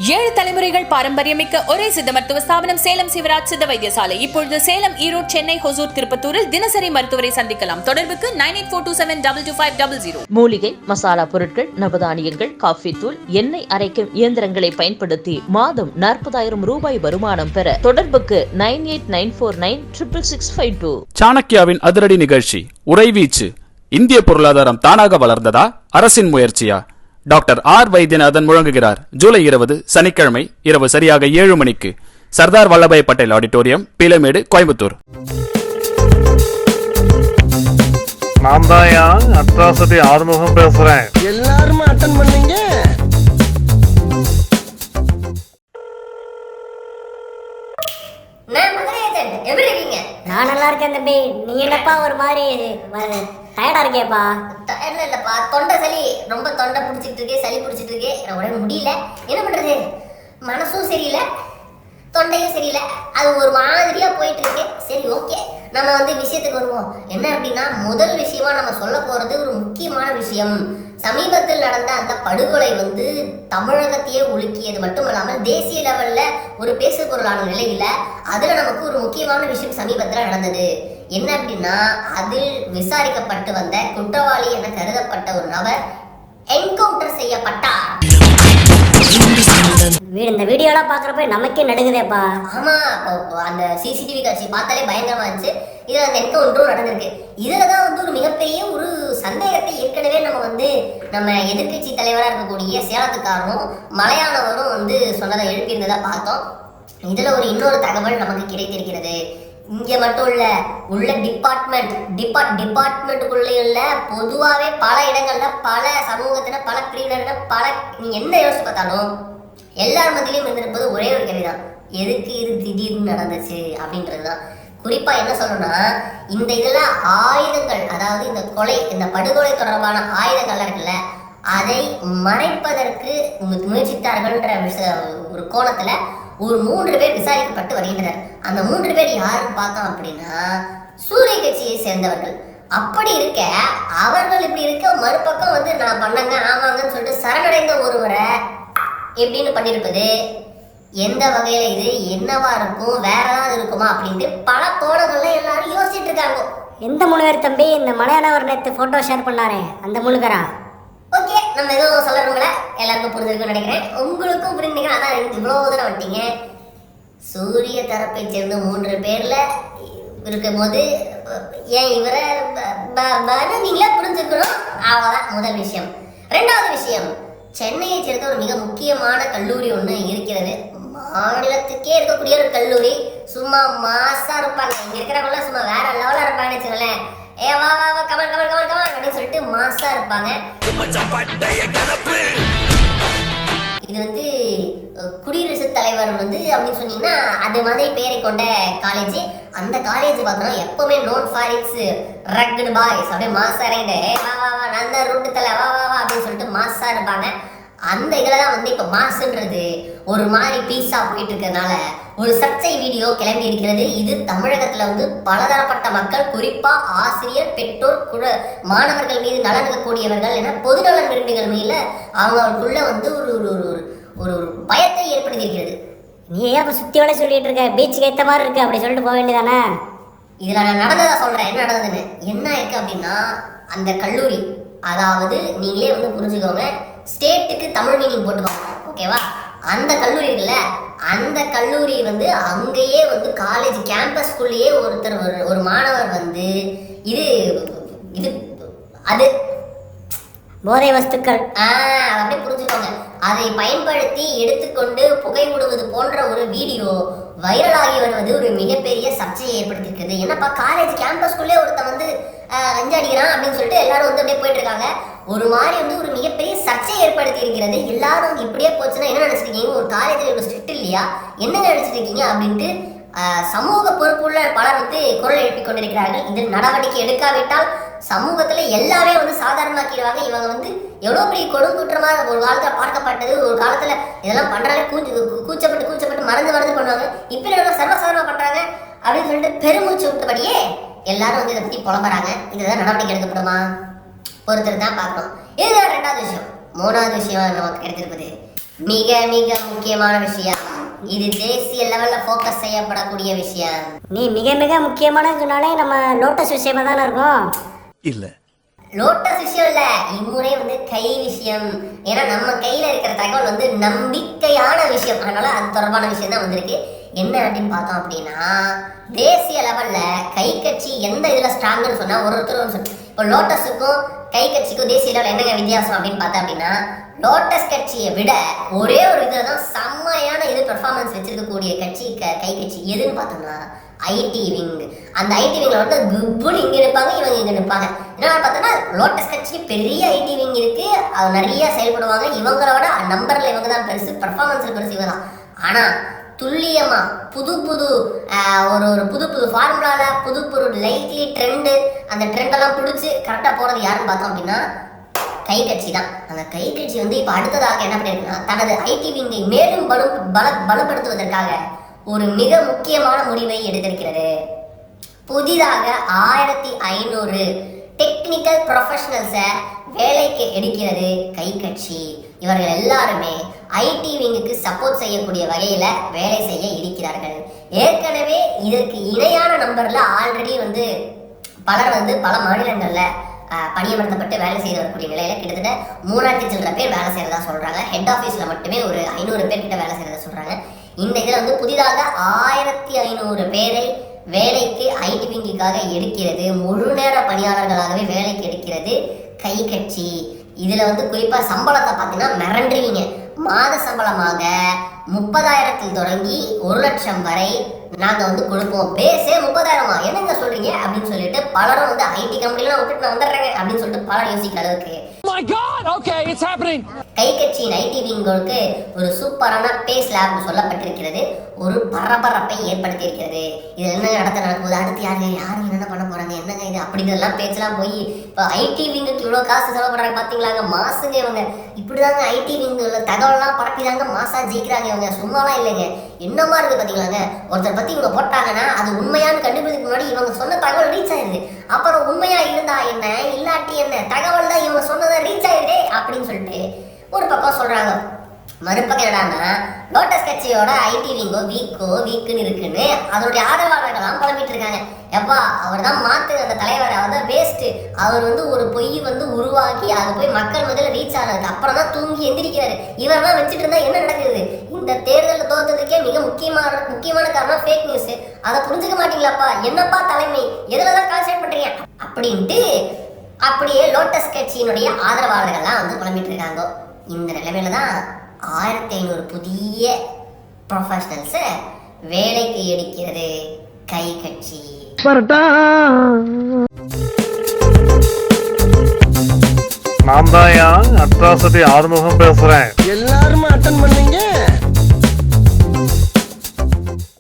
7 தலைமுறைகள் பாரம்பரியமிக்க ஒரே சித்த மருத்துவ ஸ்தாபனம் சேலம் சிவராஜ் சித்த வைத்தியசாலை. இப்பொழுது சேலம், ஈரோடு, சென்னை, ஹொசூர், திருப்பத்தூரில் தினசரி மருத்துவரை சந்திக்கலாம். தொடர்புக்கு 9842722500. மூலிகை மசாலா பொருட்கள், நவதானியங்கள், காஃபி தூள், எண்ணெய் அரைக்கும் இயந்திரங்களை பயன்படுத்தி மாதம் 40,000 ரூபாய் வருமானம் பெற தொடர்புக்கு 9894966652. சாணக்கியாவின் அதிரடி நிகழ்ச்சி உறைவீச்சு. இந்திய பொருளாதாரம் தானாக வளர்ந்ததா, அரசின் முயற்சியா? டாக்டர் ஆர் வைத்தியநாதன் முழங்குகிறார். ஜூலை 20 சனிக்கிழமை இரவு சரியாக 7 மணிக்கு சர்தார் வல்லபாய் பட்டேல் ஆடிட்டோரியம், பீலமேடு, கோயம்புத்தூர். நான் தான் அட்ராசிட்டி ஆறுமுகம் பேசுறேன். எல்லாரும் அட்டன் பண்ணீங்க. நான் நல்லா இருக்கேன் தம்பி. நீ என்னப்பா ஒரு மாதிரி டயர்டா இருக்கேப்பா? இல்லப்பா, தொண்டை சளி, ரொம்ப தொண்டை பிடிச்சிட்டு இருக்கே, சளி பிடிச்சிட்டு இருக்கே, உடனே முடியல. என்ன பண்றது, மனசும் சரியில்லை, தொண்டையும் சரியில்லை, அது ஒரு மாதிரியா போயிட்டு இருக்கு. சரி, ஓகே, நம்ம விஷயத்துக்கு வருவோம். என்ன அப்படின்னா, முதல் விஷயமா நம்ம சொல்ல போறது ஒரு முக்கியமான விஷயம். சமீபத்தில் நடந்த அந்த படுகொலை தமிழகத்தையே உலுக்கியது மட்டும் இல்லாமல் தேசிய லெவல்ல ஒரு பேசு பொருளான நிலையில அதுல நமக்கு ஒரு முக்கியமான விஷயம் சமீபத்தில் நடந்தது. என்ன அப்படின்னா, அதில் விசாரிக்கப்பட்டு வந்த குற்றவாளி என கருதப்பட்ட ஒரு நபர் என்கவுண்டர் செய்யப்பட்டார். இந்த வீடியோலாம் பாக்குறப்ப நமக்கே நடுங்குதேப்பா. ஆமா, அந்த சிசிடிவி காட்சி பார்த்தாலே பயங்கரமா இருந்துச்சு. இதுல அந்த என்கவுண்டரும் நடந்திருக்கு. இதுலதான் ஒரு மிகப்பெரிய ஒரு சந்தேகத்தை ஏற்கனவே நம்ம எதிர்கட்சி தலைவராக இருக்கக்கூடிய சேலத்துக்காரரும் மலையாளவரும் சொன்னதை எழுப்பியிருந்ததா பார்த்தோம். இதுல இன்னொரு தகவல் நமக்கு கிடைத்திருக்கிறது. இங்க மட்டும் உள்ள டிபார்ட்மெண்ட்டுக்குள்ள பொதுவாகவே பல இடங்கள்ல, பல சமூகத்தின, பல பிரிவினர்கள், நீங்க என்ன யோசிச்சு பார்த்தாலும் எல்லார் மத்தியிலும் இருந்திருப்பது ஒரே ஒரு கேள்விதான், எதுக்கு இது திடீர்னு நடந்துச்சு அப்படின்றதுதான். குறிப்பா என்ன சொல்லணும்னா, இந்த இதுல ஆயுதங்கள், அதாவது இந்த படுகொலை தொடர்பான ஆயுதங்கள்லாம் இருக்குல்ல, அதை மறைப்பதற்கு முயற்சித்தார்கள்ன்ற ஒரு கோணத்துல ஒரு 3 பேர் விசாரிக்கப்பட்டு வருகின்றனர். அந்த 3 பேர் யாருன்னு பார்த்தோம் அப்படின்னா, சூரிய கட்சியை சேர்ந்தவர்கள். அப்படி இருக்க அவர்கள் இப்படி இருக்க, மறுபக்கம் நான் பண்ணங்க ஆமாங்கன்னு சொல்லிட்டு சரணடைந்த ஒருவரை எப்படின்னு பண்ணியிருப்பது, எந்த வகையில இது என்னவா இருக்கும், வேற ஏதாவது இருக்குமா அப்படின்ட்டு பல கோணங்கள்ல எல்லாரும் யோசிச்சுட்டு இருக்காங்க. எந்த 3 பேர் தம்பி? இந்த மலையாளவர் நேற்று போட்டோ ஷேர் பண்ணாரே, அந்த 3 பேரா? ஓகே, நம்ம எதுவும் சொல்லணும்ல, எல்லாருக்கும் புரிஞ்சிருக்குன்னு நினைக்கிறேன். உங்களுக்கும் புரிஞ்சுங்க. அதான் இவ்வளவு தூரம் வந்துட்டீங்க. சூரிய தரப்பை சேர்ந்த 3 பேர்ல இருக்கும் போது ஏன் இவரை நீங்களே புரிஞ்சுக்கணும். அவ்வளவுதான் முதல் விஷயம். 2வது விஷயம், சென்னையை சேர்ந்த ஒரு மிக முக்கியமான கல்லூரி ஒன்று இருக்கிறது. மாநிலத்துக்கே இருக்கக்கூடிய ஒரு கல்லூரி. சும்மா மாசா இருப்பாங்க. இங்க இருக்கிறவங்க சும்மா வேற லெவலா இருப்பாங்கன்னு வச்சுக்கோங்களேன். ஏ வா வா வா கமல் கமல் கமல் கமல் அப்படின்னு சொல்லிட்டு மாசா இருப்பாங்க. இது குடியரசு தலைவர் அப்படின்னு சொன்னீங்கன்னா அது மாதிரி பேரை கொண்ட காலேஜ். அந்த காலேஜ் பார்த்தோம்னா எப்பவுமே known for it's rugged boys. அப்படியே மாசா இறங்கிட்டு வா வா வா நான் தான் ரூட்டு தலை வா வா வா அப்படின்னு சொல்லிட்டு மாசா இருப்பாங்க. அந்த இதில் தான் இப்போ மாசுன்றது ஒரு மாதிரி பீஸா போயிட்டு இருக்கிறதுனால ஒரு சர்ச்சை வீடியோ கிளம்பி இருக்கிறது. இது தமிழகத்தில் பலதரப்பட்ட மக்கள், குறிப்பா ஆசிரியர், பெற்றோர், மாணவர்கள் மீது நலனுக்கக்கூடியவர்கள் என பொதுநலன் விரும்பிகள் மீது அவங்களுக்குள்ள ஒரு பயத்தை ஏற்படுத்தியிருக்கிறது. நீ ஏன் சுத்தியோட சொல்லிட்டு இருக்க? பீச்சுக்கு ஏற்ற மாதிரி இருக்கு அப்படி சொல்லிட்டு போக வேண்டியதானே? இதுல நான் நடந்ததா சொல்றேன். என்ன நடந்ததுன்னு. என்ன இருக்கு அப்படின்னா, அந்த கல்லூரி, அதாவது நீங்களே புரிஞ்சுக்கோங்க, ஸ்டேட்டுக்கு தமிழ் மீனிங் போட்டுக்கோங்க, ஓகேவா? அந்த கல்லூரி இருக்குல்ல, அந்த கல்லூரி அங்கேயே காலேஜ் கேம்பஸ்குள்ளேயே ஒரு மாணவர் இது இது அது போதை வஸ்துக்கள் அப்படியே புரிஞ்சுக்கோங்க. அதை பயன்படுத்தி எடுத்துக்கொண்டு புகை விடுவது போன்ற ஒரு வீடியோ வைரலாகி வருவது ஒரு மிகப்பெரிய சர்ச்சையை ஏற்படுத்தியிருக்கிறது. என்னப்பா, காலேஜ் கேம்பஸ்குள்ளே ஒருத்தன் அடிக்கிறான் அப்படின்னு சொல்லிட்டு எல்லாரும் அப்படியே போயிட்டு இருக்காங்க. ஒரு மாதிரி ஒரு மிகப்பெரிய சர்ச்சையை ஏற்படுத்தி இருக்கிறது. எல்லாரும் இப்படியே போச்சுன்னா என்ன நினைச்சிருக்கீங்க? ஒரு காலேஜில் இவ்வளவு ஸ்ட்ரிக்ட் இல்லையா, என்ன நினைச்சிட்டு இருக்கீங்க அப்படின்ட்டு சமூக பொறுப்புள்ள பலர் குரல் எழுப்பிக் கொண்டிருக்கிறார்கள். இதில் நடவடிக்கை எடுக்காவிட்டால் சமூகத்துல எல்லாமே சாதாரணமாக்கிடுவாங்க. இவங்க எவ்வளவு பெரிய கொடுங்குற்றமாக ஒரு காலத்துல பார்க்கப்பட்டது. ஒரு காலத்துல இதெல்லாம் பண்றாங்க, கூச்சப்பட்டு மறந்து பண்ணுவாங்க. இப்ப எல்லாம் சர்வசாதாரணமா பண்றாங்க அப்படின்னு சொல்லிட்டு பெருமூச்சு விட்டபடியே எல்லாரும் இதை பத்தி புலம்புறாங்க. இதுதான் நடவடிக்கை எடுக்கப்படுமா? பொறுத்தர் தான் பார்க்கணும். இதுதான் 2வது விஷயம். 3வது விஷயம் நமக்கு கிடைத்திருப்பது, மிக மிக முக்கியமான விஷயம். இது தேசிய லெவல்ல ஃபோக்கஸ் செய்யப்படக்கூடிய விஷயம். நீ மிக மிக முக்கியமான சொன்னாலே நம்ம லோட்டஸ் விஷயமா தானே இருக்கும். இல்ல லோட்டஸ் விஷயம் இல்ல, இம்முறை வந்து கை விஷயம். ஏன்னா நம்ம கையில இருக்கிற தகவல் வந்து நம்பிக்கையான விஷயம், அதனால அது தொடர்பான விஷயம் தான் வந்திருக்கு. என்ன அப்படின்னு பார்த்தோம் அப்படின்னா, தேசிய லெவல்ல கை கட்சி எந்த இதுல ஸ்ட்ராங்னு சொன்னா ஒருத்தர் இப்போ லோட்டஸுக்கும் கை கட்சிக்கும் தேசிய லெவல் என்னங்க வித்தியாசம் அப்படின்னு பார்த்தா அப்படின்னா, லோட்டஸ் கட்சியை விட ஒரே ஒரு இதுல தான் செம்மையான இது பெர்ஃபார்மன்ஸ் வச்சிருக்கக்கூடிய கட்சி கை கட்சி எதுன்னு பார்த்தோம்னா ஐடி விங். அந்த ஐடி விங்ல வந்து குப்புன்னு இங்க நிற்பாங்க, இவங்க இங்க நிற்பாங்க. என்ன பார்த்தோம்னா லோட்டஸ் கட்சி பெரிய ஐடி விங் இருக்கு, அது நிறைய செயல்படுவாங்க. இவங்களோட நம்பர்ல இவங்க தான் பெருசு, பெர்ஃபார்மன்ஸ்ல பெருசு இவங்க தான். ஆனா துல்லியமா புது புது புது ஃபார்முலால புது லைட்லி ட்ரெண்டு, அந்த ட்ரெண்டெல்லாம் பிடிச்சி கரெக்டா போறது யாருன்னு பார்த்தோம் அப்படின்னா கை கட்சி தான். அந்த கை கட்சி வந்து இப்ப அடுத்ததாக என்ன பண்ணிருக்குன்னா, தனது ஐடி விங்கை மேலும் பலப்படுத்துவதற்காக ஒரு மிக முக்கியமான முடிவை எடுத்திருக்கிறது. புதிதாக 1500 டெக்னிக்கல் ப்ரொஃபஷனல்ஸை வேலைக்கு எடுக்கிறது கை கட்சி. இவர்கள் எல்லாருமே ஐடி விங்குக்கு சப்போர்ட் செய்யக்கூடிய வகையில வேலை செய்ய இருக்கிறார்கள். ஏற்கனவே இதற்கு இணையான நம்பர்ல ஆல்ரெடி வந்து பலர் வந்து பல மாநிலங்கள்ல பணியமர்த்தப்பட்டு வேலை செய்து வரக்கூடிய நிலையில கிட்டத்தட்ட 3000 சில்லற பேர் வேலை செய்யறதா சொல்றாங்க. ஹெட் ஆஃபீஸ்ல மட்டுமே ஒரு 500 பேர் கிட்ட வேலை செய்யறதா சொல்றாங்க. இந்த இதுல வந்து புதிதாக 1500 பேரை வேலைக்கு ஐடி விங்குக்காக எடுக்கிறது, முழு நேர பணியாளர்களாகவே வேலைக்கு எடுக்கிறது கை கட்சி. இதுல வந்து குறிப்பா சம்பளத்தை பார்த்தீங்கன்னா மிரண்டுவீங்க. மாத சம்பளமாக 30,000 தொடங்கி 1 லட்சம் வரை நாங்க வந்து கொடுப்போம். பேஸே 30,000 என்னங்க சொல்றீங்க அப்படின்னு சொல்லிட்டு பலரும் வந்து ஐடி கம்பெனிலாம் விட்டுட்டு நான் வந்துடுறேங்க அப்படின்னு சொல்லிட்டு பலர் யோசிக்கிற அளவுக்கு கை கட்சியின் ஐடி விங்களுக்கு ஒரு சூப்பரான பே ஸ்லாப் சொல்லப்பட்டிருக்கிறது. ஒரு பரபரப்பை ஏற்படுத்தி இருக்கிறது. இதுல என்ன நடக்குது, அடுத்து யாரு என்ன பண்ண போறாங்க, என்னங்க இது அப்படிங்கிறதெல்லாம் பேச்செல்லாம் போய் இப்போ ஐடி விங்குக்கு இவ்வளவு காசு செலவு பண்றாங்க பாத்தீங்களாங்க, மாசுங்க இவங்க. இப்படிதாங்க ஐடி விங்குல தகவல்லாம் பரப்பிதாங்க மாசா ஜெயிக்கிறாங்க இவங்க, சும்மாலாம் இல்லைங்க. என்னமா இருக்கு பாத்தீங்களாங்க. ஒருத்தர் பத்தி இவங்க போட்டாங்கன்னா அது உண்மையானு கண்டுபிடிக்க முன்னாடி இவங்க சொன்ன தகவல் ரீச் ஆயிருது. அப்புறம் உண்மையா இருந்தா என்ன இல்லாட்டி என்ன, தகவல் தான் இவங்க சொன்னதை ரீச் ஆயிருதே அப்படின்னு சொல்லிட்டு ஒரு பக்கம் சொல்றாங்க. மறுபக்கம் என்னடான்னா லோட்டஸ் கட்சியோட ஐடி விங்கோ வீக்குன்னு இருக்குன்னு அதோடைய ஆதரவாளர்கள்லாம் புலம்பிட்டு இருக்காங்க. எப்பா அவர் தான் மாத்து அந்த தலைவர், அவர் தான் வேஸ்ட், அவர் வந்து ஒரு பொய் வந்து உருவாக்கி அது போய் மக்கள் முதல்ல ரீச் ஆனதுக்கு அப்புறம் தான் தூங்கி எந்திரிக்கிறாரு. இவரெல்லாம் வச்சுட்டு இருந்தா என்ன நடக்குது? இந்த தேர்தலில் தோற்றதுக்கே மிக முக்கியமான காரணம் ஃபேக் நியூஸ். அதை புரிஞ்சுக்க மாட்டீங்களாப்பா, என்னப்பா தலைமை, எதுலதான் கான்சென்ட்ரேட் பண்றீங்க அப்படின்ட்டு அப்படியே லோட்டஸ் கட்சியினுடைய ஆதரவாளர்கள்லாம் வந்து புலம்பிட்டு இருக்காங்க. இந்த நிலைமையில தான் 1500 புதிய ப்ரொஃபஷனல்ஸை வேலைக்கு எடுக்கிறது கை கட்சி. நான் தான் அட்ராசிட்டி ஆறுமுகம் பேசுறேன். எல்லாரும் அட்டன் பண்ணீங்க.